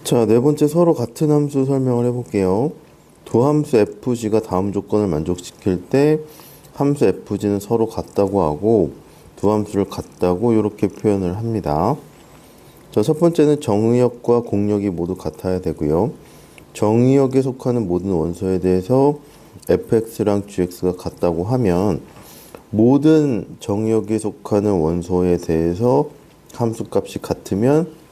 자, 네 번째 서로 같은 함수 설명을 해볼게요. 두 함수 fg가 다음 조건을 만족시킬 때 함수 fg는 서로 같다고 하고 두 함수를 같다고 이렇게 표현을 합니다. 자, 첫 번째는 정의역과 공역이 모두 같아야 되고요. 정의역에 속하는 모든 원소에 대해서 fx랑 gx가 같다고 하면 모든 정의역에 속하는 원소에 대해서 함수값이 같으면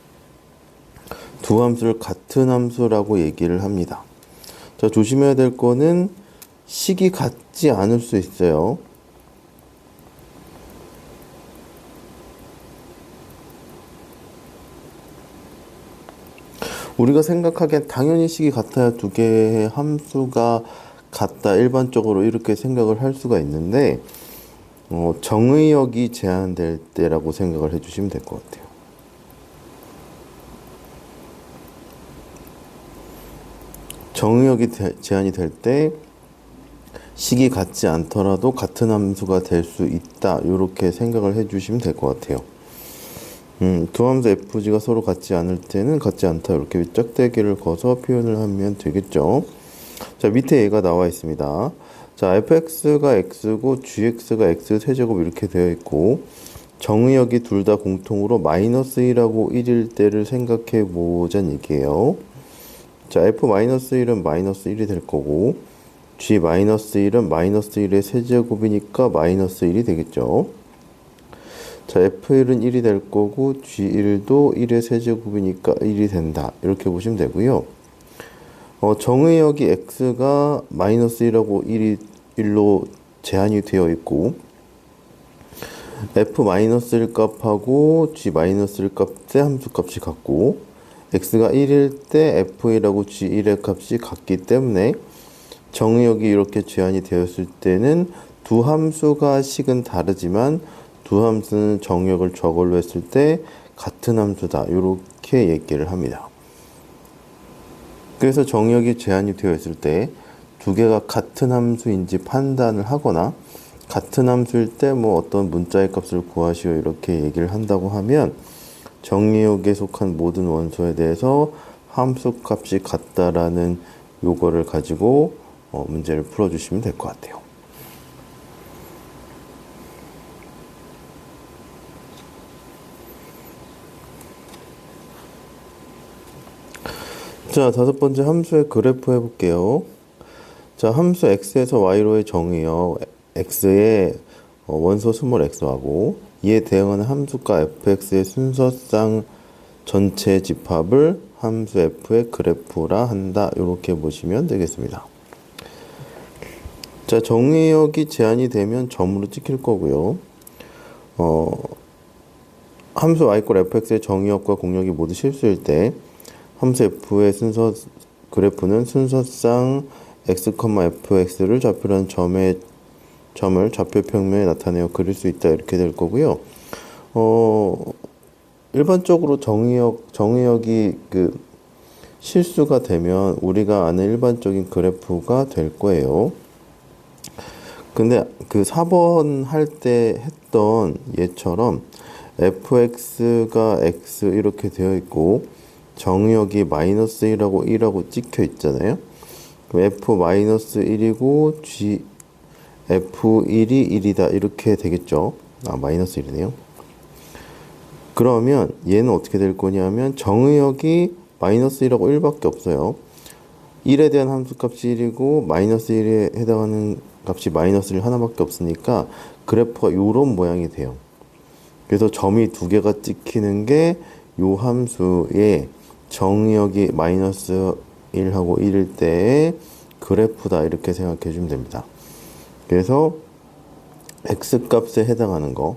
두 함수를 같은 함수라고 얘기를 합니다. 자, 조심해야 될 거는 식이 같지 않을 수 있어요. 우리가 생각하기엔 당연히 식이 같아야 두 개의 함수가 같다, 일반적으로 이렇게 생각을 할 수가 있는데 정의역이 제한될 때라고 생각을 해주시면 될 것 같아요. 정의역이 제한이 될 때 식이 같지 않더라도 같은 함수가 될 수 있다, 이렇게 생각을 해주시면 될 것 같아요. 두 함수 fg가 서로 같지 않을 때는 같지 않다, 이렇게 짝대기를 그어서 표현을 하면 되겠죠. 자, 밑에 얘가 나와 있습니다. 자, fx가 x고 gx가 x 세제곱 이렇게 되어 있고 정의역이 둘 다 공통으로 -1하고 1일 때를 생각해 보자는 얘기예요. 자, f-1은 -1이 될 거고 g-1은 -1의 세제곱이니까 -1이 되겠죠. 자, f1은 1이 될 거고 g1도 1의 세제곱이니까 1이 된다, 이렇게 보시면 되고요. 정의역이 x가 -1하고 1로 제한이 되어 있고 f-1 값하고 g-1 값의 함수값이 같고 x가 1일 때 f1하고 g1의 값이 같기 때문에 정의역이 이렇게 제한이 되었을 때는 두 함수가 식은 다르지만 두 함수는 정의역을 저걸로 했을 때 같은 함수다, 이렇게 얘기를 합니다. 그래서 정의역이 제한이 되어 있을 때 두 개가 같은 함수인지 판단을 하거나 같은 함수일 때 뭐 어떤 문자의 값을 구하시오, 이렇게 얘기를 한다고 하면 정의역에 속한 모든 원소에 대해서 함수값이 같다라는 요거를 가지고 문제를 풀어주시면 될 것 같아요. 자, 다섯 번째 함수의 그래프 해볼게요. 자, 함수 x에서 y로의 정의역 x의 원소 스몰 x하고 이에 대응하는 함수가 fx의 순서상 전체 집합을 함수 f의 그래프라 한다, 이렇게 보시면 되겠습니다. 자, 정의역이 제한이 되면 점으로 찍힐 거고요. 함수 y 꼴 fx의 정의역과 공역이 모두 실수일 때 함수 f의 순서 그래프는 순서상 x, fx를 좌표로 한 점을 좌표 평면에 나타내어 그릴 수 있다, 이렇게 될 거고요. 일반적으로 정의역이 실수가 되면 우리가 아는 일반적인 그래프가 될 거예요. 근데 4번 할 때 했던 얘처럼 fx가 x 이렇게 되어 있고 정의역이 -1하고 1하고 찍혀 있잖아요. 그럼 f-1이고 f1이 1이다, 이렇게 되겠죠. -1이네요. 그러면 얘는 어떻게 될 거냐면 정의역이 -1하고 1밖에 없어요. 1에 대한 함수값이 1이고 -1에 해당하는 값이 -1 하나밖에 없으니까 그래프가 이런 모양이 돼요. 그래서 점이 두 개가 찍히는 게 요 함수의 정의역이 -1하고 1일 때의 그래프다, 이렇게 생각해 주면 됩니다. 그래서 x값에 해당하는 거,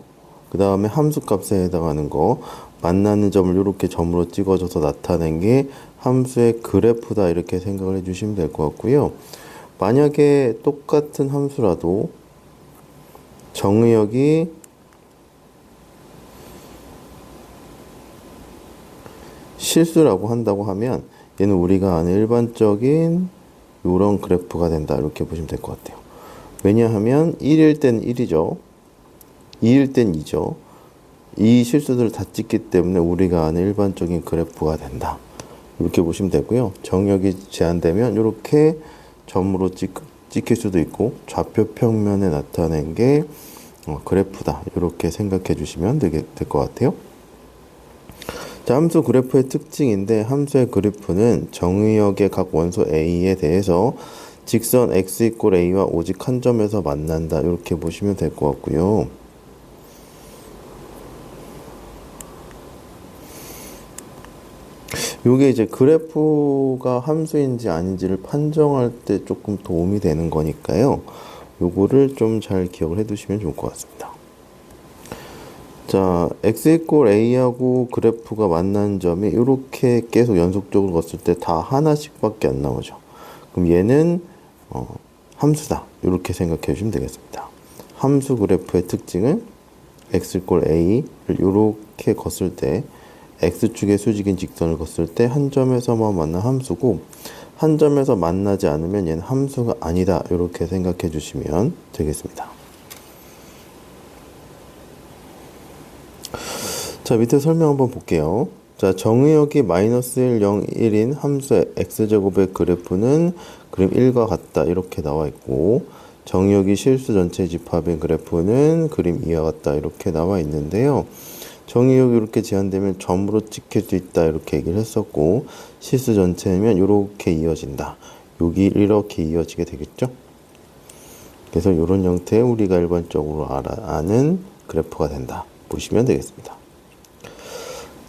그 다음에 함수값에 해당하는 거 만나는 점을 이렇게 점으로 찍어줘서 나타낸 게 함수의 그래프다, 이렇게 생각을 해주시면 될 것 같고요. 만약에 똑같은 함수라도 정의역이 실수라고 한다고 하면 얘는 우리가 아는 일반적인 이런 그래프가 된다, 이렇게 보시면 될 것 같아요. 왜냐하면 1일 땐 1이죠. 2일 땐 2죠. 이 실수들을 다 찍기 때문에 우리가 아는 일반적인 그래프가 된다, 이렇게 보시면 되고요. 정역이 제한되면 이렇게 점으로 찍힐 수도 있고 좌표 평면에 나타낸 게 그래프다. 이렇게 생각해 주시면 될 것 같아요. 자, 함수 그래프의 특징인데 함수의 그래프는 정의역의 각 원소 A에 대해서 직선 x 이퀄 a와 오직 한 점에서 만난다. 이렇게 보시면 될 것 같고요. 요게 이제 그래프가 함수인지 아닌지를 판정할 때 조금 도움이 되는 거니까요. 요거를 좀 잘 기억을 해 두시면 좋을 것 같습니다. 자, x 이퀄 a하고 그래프가 만난 점이 이렇게 계속 연속적으로 걷을 때 다 하나씩밖에 안 나오죠. 그럼 얘는 함수다. 이렇게 생각해 주시면 되겠습니다. 함수 그래프의 특징은 x 이퀄 a를 이렇게 걷을 때 x축의 수직인 직선을 걷을 때 한 점에서만 만난 함수고 한 점에서 만나지 않으면 얘는 함수가 아니다. 이렇게 생각해 주시면 되겠습니다. 자, 밑에 설명 한번 볼게요. 자, 정의역이 마이너스 1, 0, 1인 함수의 x제곱의 그래프는 그림 1과 같다. 이렇게 나와 있고 정의역이 실수 전체 집합인 그래프는 그림 2와 같다. 이렇게 나와 있는데요. 정의역이 이렇게 제한되면 점으로 찍힐 수 있다. 이렇게 얘기를 했었고 실수 전체면 이렇게 이어진다. 여기 이렇게 이어지게 되겠죠. 그래서 이런 형태의 우리가 일반적으로 아는 그래프가 된다. 보시면 되겠습니다.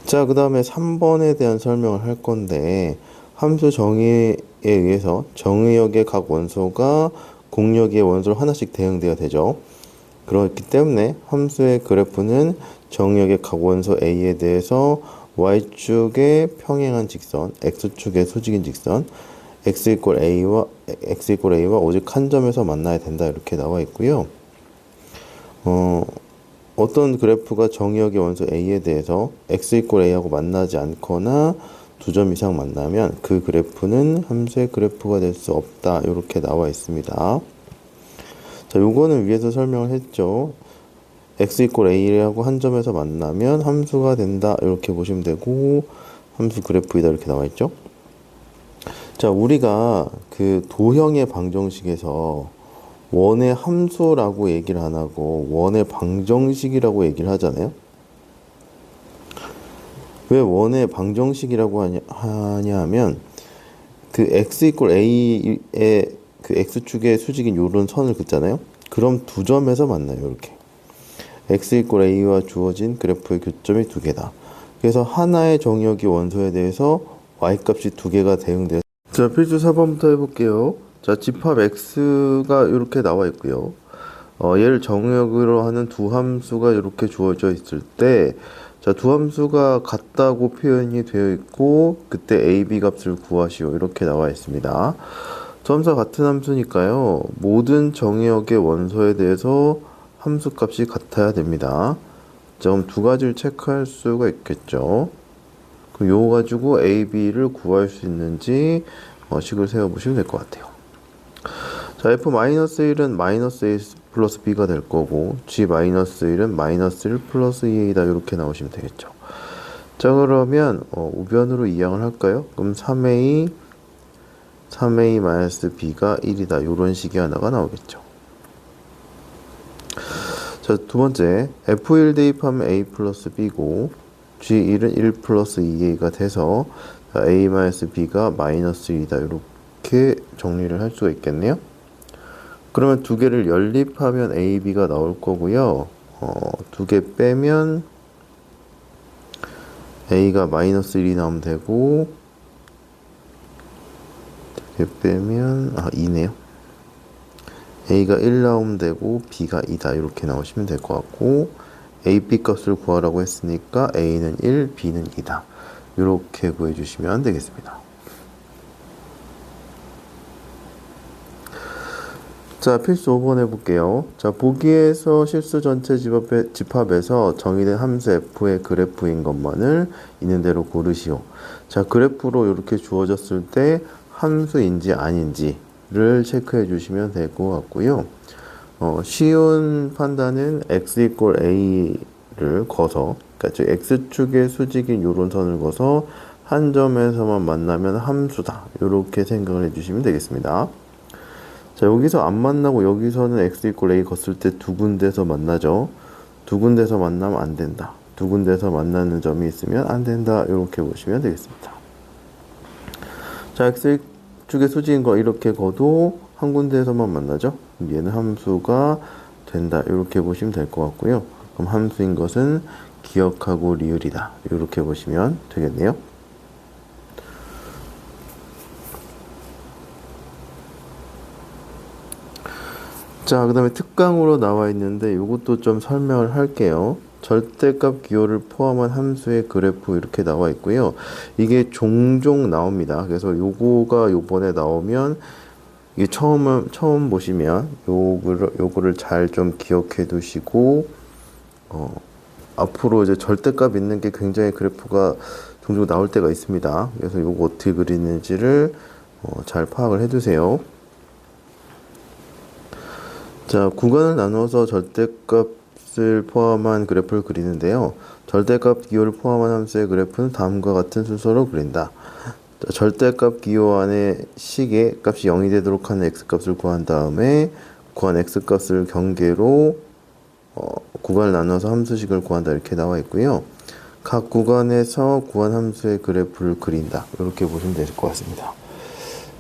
자, 그 다음에 3번에 대한 설명을 할 건데 함수 정의에 의해서 정의역의 각 원소가 공역의 원소로 하나씩 대응돼야 되죠. 그렇기 때문에 함수의 그래프는 정의역의 각 원소 A에 대해서 Y축에 평행한 직선, X축의 수직인 직선, X 이퀄 A와 오직 한 점에서 만나야 된다. 이렇게 나와 있고요. 어떤 그래프가 정의역의 원소 A에 대해서 x 이퀄 a하고 만나지 않거나 두 점 이상 만나면 그 그래프는 함수의 그래프가 될 수 없다. 이렇게 나와 있습니다. 자, 요거는 위에서 설명을 했죠. x 이퀄 a하고 한 점에서 만나면 함수가 된다. 이렇게 보시면 되고 함수 그래프이다. 이렇게 나와 있죠. 자, 우리가 그 도형의 방정식에서 원의 함수라고 얘기를 안 하고 원의 방정식이라고 얘기를 하잖아요. 왜 원의 방정식이라고 하냐 하면 그 x 이퀄 a의 그 x축의 수직인 요런 선을 긋잖아요. 그럼 두 점에서 만나요. 이렇게 x 이퀄 a와 주어진 그래프의 교점이 두 개다. 그래서 하나의 정의역이 원소에 대해서 y값이 두 개가 대응돼서 자, 필수 4번부터 해볼게요. 자, 집합 x가 이렇게 나와 있고요. 얘를 정의역으로 하는 두 함수가 이렇게 주어져 있을 때, 자, 두 함수가 같다고 표현이 되어 있고, 그때 a, b 값을 구하시오. 이렇게 나와 있습니다. 두 함수가 같은 함수니까요. 모든 정의역의 원소에 대해서 함수 값이 같아야 됩니다. 자, 그럼 두 가지를 체크할 수가 있겠죠. 그럼 요거 가지고 a, b를 구할 수 있는지 식을 세워보시면 될 것 같아요. 자, f-1은 마이너스 a 플러스 b가 될 거고 g-1은 마이너스 1 플러스 2a다. 이렇게 나오시면 되겠죠. 자, 그러면 우변으로 이항을 할까요? 그럼 3a 마이너스 b가 1이다. 이런 식이 하나가 나오겠죠. 자, 두 번째 f1 대입하면 a 플러스 b고 g1은 1 플러스 2a가 돼서 a 마이너스 b가 마이너스 2다. 이렇게 정리를 할 수가 있겠네요. 그러면 두 개를 연립하면 a, b가 나올 거고요. 두 개 빼면 a가 마이너스 1이 나오면 되고 두 개 빼면 2네요. a가 1 나오면 되고 b가 2다. 이렇게 나오시면 될 것 같고 a, b 값을 구하라고 했으니까 a는 1, b는 2다. 이렇게 구해주시면 되겠습니다. 자, 필수 5번 해볼게요. 자, 보기에서 실수 전체 집합에서 정의된 함수 f의 그래프인 것만을 있는 대로 고르시오. 자, 그래프로 이렇게 주어졌을 때 함수인지 아닌지를 체크해 주시면 될 것 같고요. 쉬운 판단은 x 이퀄 a를 거서, 그러니까 즉 x축의 수직인 요런 선을 거서 한 점에서만 만나면 함수다. 이렇게 생각을 해주시면 되겠습니다. 자, 여기서 안 만나고 여기서는 x 이퀄 a 걷을 때 두 군데서 만나죠. 두 군데서 만나면 안 된다. 두 군데서 만나는 점이 있으면 안 된다. 이렇게 보시면 되겠습니다. 자, x축의 수직인 거 이렇게 거도 한 군데에서만 만나죠. 얘는 함수가 된다. 이렇게 보시면 될 것 같고요. 그럼 함수인 것은 기억하고 리을이다. 이렇게 보시면 되겠네요. 자, 그 다음에 특강으로 나와 있는데 이것도 좀 설명을 할게요. 절대값 기호를 포함한 함수의 그래프 이렇게 나와 있고요. 이게 종종 나옵니다. 그래서 요거가 요번에 나오면 이게 처음 보시면 요거를 잘 좀 기억해 두시고 앞으로 이제 절대값 있는 게 굉장히 그래프가 종종 나올 때가 있습니다. 그래서 요거 어떻게 그리는지를 잘 파악을 해 두세요. 자, 구간을 나누어서 절대값을 포함한 그래프를 그리는데요. 절대값 기호를 포함한 함수의 그래프는 다음과 같은 순서로 그린다. 자, 절대값 기호 안에 식의 값이 0이 되도록 하는 x값을 구한 다음에 구한 x값을 경계로 구간을 나눠서 함수식을 구한다. 이렇게 나와 있고요. 각 구간에서 구한 함수의 그래프를 그린다. 이렇게 보시면 될 것 같습니다.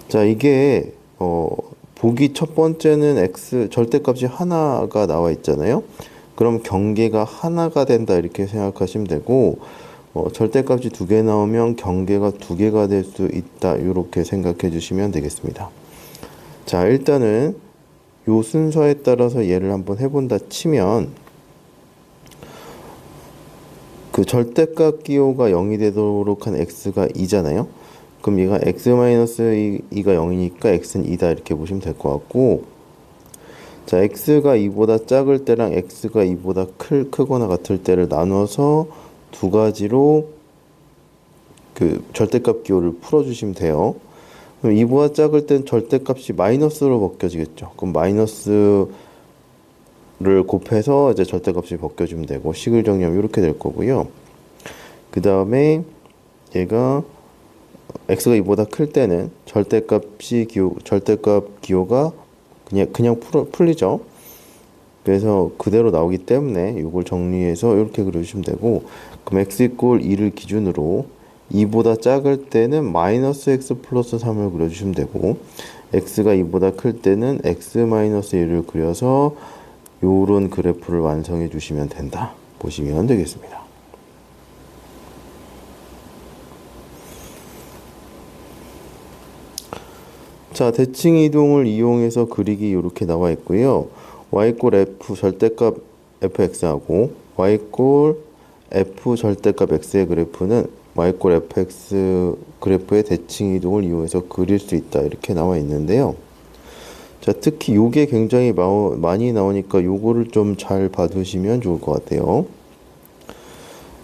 자, 이게 보기 첫 번째는 x 절대값이 하나가 나와 있잖아요. 그럼 경계가 하나가 된다 이렇게 생각하시면 되고 절대값이 두 개 나오면 경계가 두 개가 될 수 있다 이렇게 생각해 주시면 되겠습니다. 자, 일단은 요 순서에 따라서 얘를 한번 해본다 치면 그 절대값 기호가 0이 되도록 한 x가 2잖아요. 그럼 얘가 x-2가 0이니까 x는 2다 이렇게 보시면 될 것 같고, 자, x가 2보다 작을 때랑 x가 2보다 크거나 같을 때를 나눠서 두 가지로 그 절대값 기호를 풀어주시면 돼요. 그럼 2보다 작을 땐 절대값이 마이너스로 벗겨지겠죠. 그럼 마이너스를 곱해서 이제 절대값이 벗겨주면 되고, 식을 정리하면 이렇게 될 거고요. 그 다음에 얘가 x가 2보다 클 때는 절대값 기호가 그냥 풀리죠. 그래서 그대로 나오기 때문에 이걸 정리해서 이렇게 그려주시면 되고, 그럼 x 이퀄 2를 기준으로 2보다 작을 때는 마이너스 x 플러스 3을 그려주시면 되고, x가 2보다 클 때는 x 마이너스 1을 그려서 요런 그래프를 완성해 주시면 된다 보시면 되겠습니다. 자, 대칭 이동을 이용해서 그리기 이렇게 나와 있고요. y 꼴 f 절대값 fx하고 y 꼴 f 절대값 x의 그래프는 y 꼴 fx 그래프의 대칭 이동을 이용해서 그릴 수 있다 이렇게 나와 있는데요. 자, 특히 요게 굉장히 많이 나오니까 요거를 좀 잘 봐두시면 좋을 것 같아요.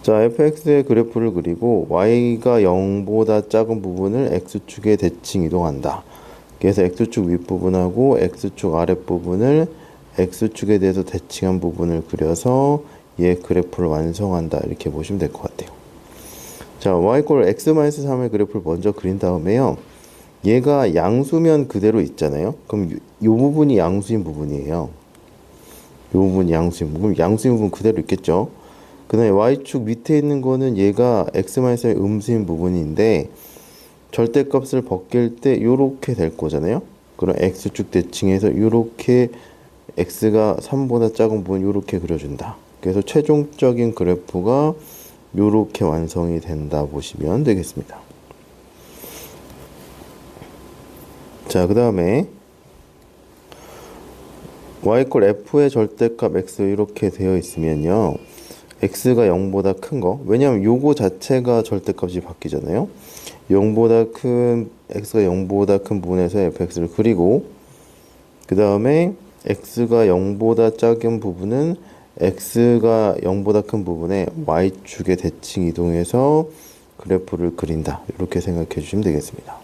자, fx의 그래프를 그리고 y가 0보다 작은 부분을 x축에 대칭 이동한다. 그래서 x축 윗부분하고 x축 아랫부분을 x축에 대해서 대칭한 부분을 그려서 얘 그래프를 완성한다 이렇게 보시면 될 것 같아요. 자, y x-3의 그래프를 먼저 그린 다음에요. 얘가 양수면 그대로 있잖아요. 그럼 이 부분이 양수인 부분이에요. 요 부분이 양수인 부분. 양수인 부분 그대로 있겠죠. 그 다음에 y축 밑에 있는 거는 얘가 x-3의 음수인 부분인데 절대값을 벗길 때 요렇게 될 거잖아요. 그럼 x축 대칭해서 요렇게 x가 3보다 작은 부분 요렇게 그려준다. 그래서 최종적인 그래프가 요렇게 완성이 된다 보시면 되겠습니다. 자, 그 다음에 y 꼴 f의 절대값 x 이렇게 되어 있으면요, x가 0보다 큰 거, 왜냐면 요거 자체가 절대값이 바뀌잖아요. 0보다 큰 x가 0보다 큰 부분에서 fx를 그리고, 그 다음에 x가 0보다 작은 부분은 x가 0보다 큰 부분에 y축에 대칭 이동해서 그래프를 그린다 이렇게 생각해 주시면 되겠습니다.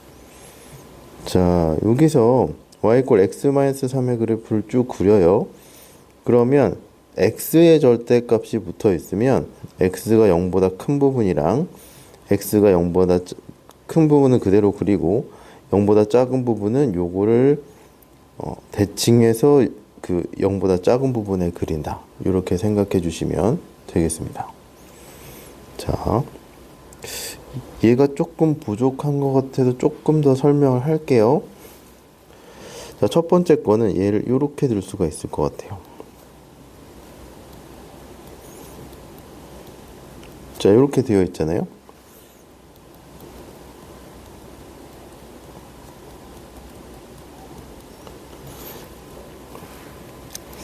자, 여기서 y 꼴 x-3의 그래프를 쭉 그려요. 그러면 x의 절대값이 붙어 있으면 x가 0보다 큰 부분이랑 x가 0보다 큰 부분은 그대로 그리고 0보다 작은 부분은 요거를 대칭해서 그 0보다 작은 부분에 그린다. 이렇게 생각해 주시면 되겠습니다. 자, 얘가 조금 부족한 것 같아서 조금 더 설명을 할게요. 자, 첫 번째 거는 얘를 이렇게 들 수가 있을 것 같아요. 자, 이렇게 되어 있잖아요.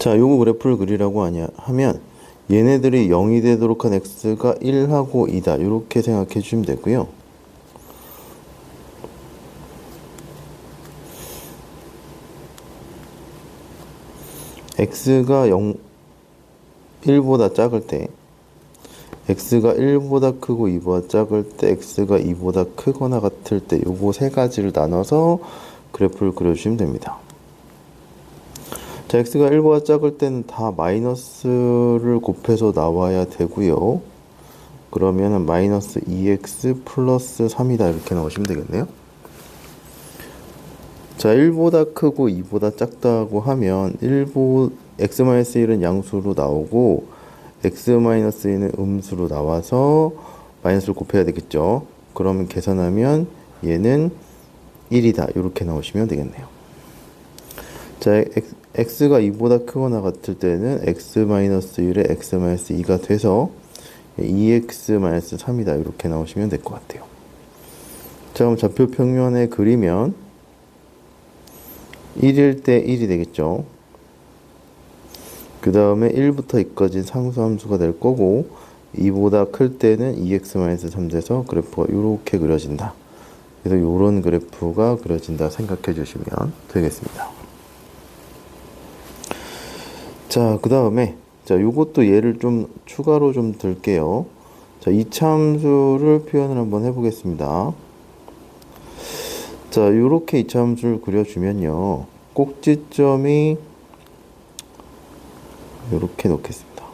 자, 요거 그래프를 그리라고 하면 얘네들이 0이 되도록 한 x가 1하고 2다. 이렇게 생각해 주시면 되고요. x가 1보다 작을 때 x가 1보다 크고 2보다 작을 때 x가 2보다 크거나 같을 때 요거 세 가지를 나눠서 그래프를 그려주시면 됩니다. 자, x가 1보다 작을 때는 다 마이너스를 곱해서 나와야 되고요. 그러면은 마이너스 2x 플러스 3이다 이렇게 나오시면 되겠네요. 자, 1보다 크고 2보다 작다고 하면 x-1은 양수로 나오고 x-2는 음수로 나와서 마이너스를 곱해야 되겠죠. 그러면 계산하면 얘는 1이다 이렇게 나오시면 되겠네요. 자, x가 2보다 크거나 같을 때는 x-1에 x-2가 돼서 2x-3이다 이렇게 나오시면 될 것 같아요. 자, 그럼 좌표 평면에 그리면 1일 때 1이 되겠죠. 그 다음에 1부터 2까지 상수함수가 될 거고 2보다 클 때는 2x-3 돼서 그래프가 이렇게 그려진다. 그래서 이런 그래프가 그려진다 생각해 주시면 되겠습니다. 자, 그 다음에 자, 요것도 예를 좀 추가로 좀 들게요. 자, 이차함수를 표현을 한번 해보겠습니다. 자, 요렇게 이차함수를 그려주면요. 꼭지점이 요렇게 놓겠습니다.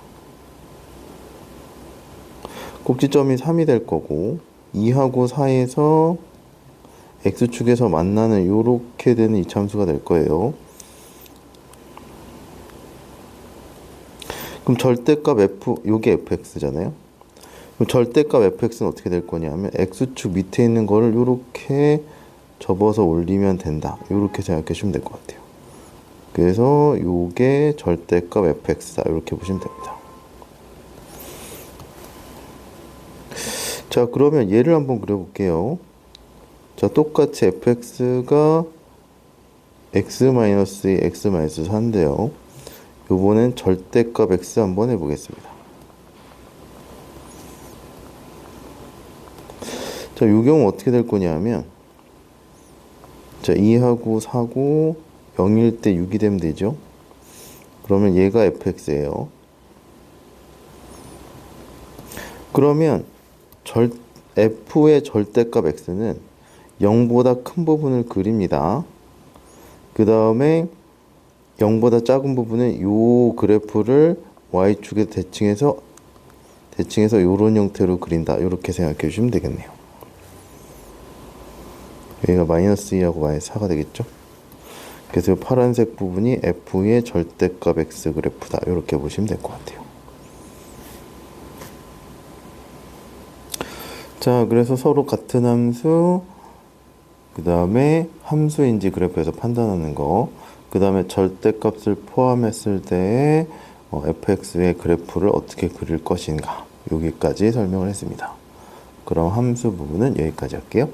꼭지점이 3이 될 거고 2하고 4에서 x축에서 만나는 요렇게 되는 이차함수가 될 거예요. 그럼 절대값 f, 요게 fx잖아요. 그럼 절대값 fx는 어떻게 될 거냐면 x축 밑에 있는 거를 요렇게 접어서 올리면 된다. 요렇게 생각해 주시면 될 것 같아요. 그래서 요게 절대값 fx다. 이렇게 보시면 됩니다. 자, 그러면 얘를 한번 그려볼게요. 자, 똑같이 fx가 x-2, x-4인데요. 요번엔 절대값 x 한번 해보겠습니다. 자, 요 경우 어떻게 될 거냐면 자, 2하고 4고 0일 때 6이 되면 되죠. 그러면 얘가 fx예요. 그러면 f의 절대값 x는 0보다 큰 부분을 그립니다. 그 다음에 0보다 작은 부분은 요 그래프를 y축에 대칭해서 요런 형태로 그린다. 이렇게 생각해 주시면 되겠네요. 여기가 마이너스 2하고 마이너스 4가 되겠죠. 그래서 파란색 부분이 f의 절대값 x 그래프다. 이렇게 보시면 될 것 같아요. 자, 그래서 서로 같은 함수, 그 다음에 함수인지 그래프에서 판단하는 거, 그 다음에 절대값을 포함했을 때의 fx의 그래프를 어떻게 그릴 것인가, 여기까지 설명을 했습니다. 그럼 함수 부분은 여기까지 할게요.